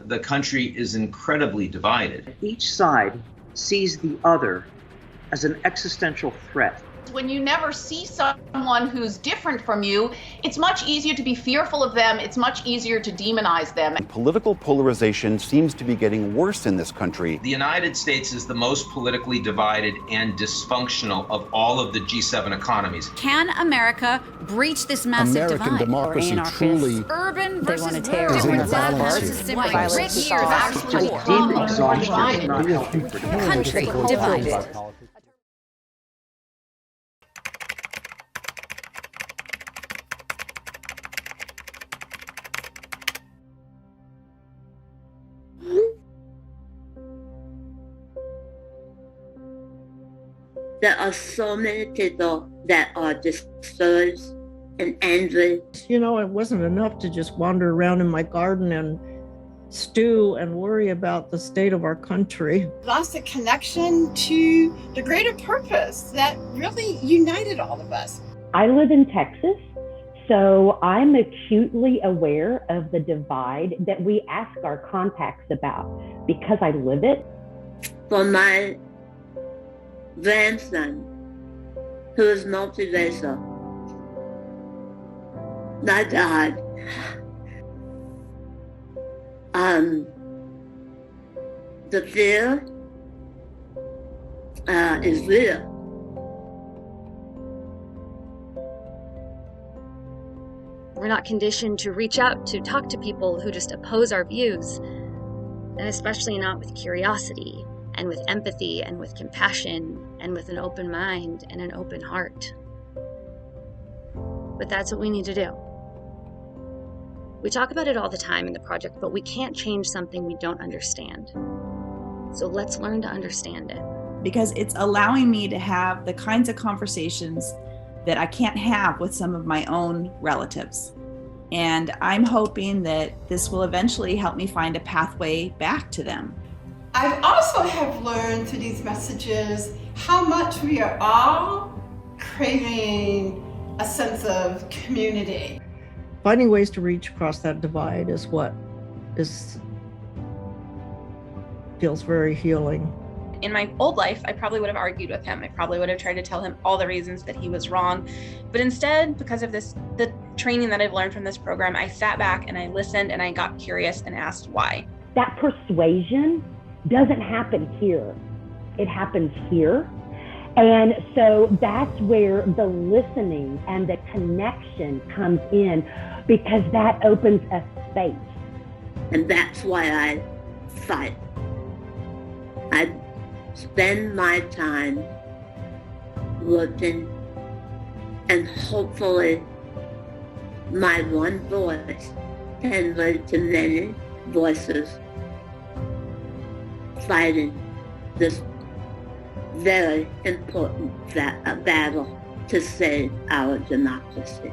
the country is incredibly divided. Each side sees the other as an existential threat. When you never see someone who's different from you, it's much easier to be fearful of them. It's much easier to demonize them. Political polarization seems to be getting worse in this country. The United States is the most politically divided and dysfunctional of all of the G7 economies. Can America breach this massive American divide? democracy truly Urban versus tear rural, us into different violence versus here. white, rich versus actually poor. Deep exhaustion is not helping protect Country divided. There are so many people that are discouraged and angry. You know, it wasn't enough to just wander around in my garden and stew and worry about the state of our country. Lost a connection to the greater purpose that really united all of us. I live in Texas, so I'm acutely aware of the divide that we ask our contacts about because I live it. For my grandson, who is multiracial, my God, the fear is real. We're not conditioned to reach out to talk to people who just oppose our views, and especially not with curiosity and with empathy and with compassion and with an open mind and an open heart. But that's what we need to do. We talk about it all the time in the project, but we can't change something we don't understand. So let's learn to understand it. Because it's allowing me to have the kinds of conversations that I can't have with some of my own relatives. And I'm hoping that this will eventually help me find a pathway back to them. I've also have learned through these messages how much we are all craving a sense of community. Finding ways to reach across that divide is what feels very healing. In my old life, I probably would have argued with him. I probably would have tried to tell him all the reasons that he was wrong. But instead, because of the training that I've learned from this program, I sat back and I listened and I got curious and asked why. That persuasion doesn't happen here. It happens here. And so that's where the listening and the connection comes in, because that opens a space. And that's why I fight. I spend my time looking, and hopefully my one voice can lead to many voices fighting this very important battle to save our democracy.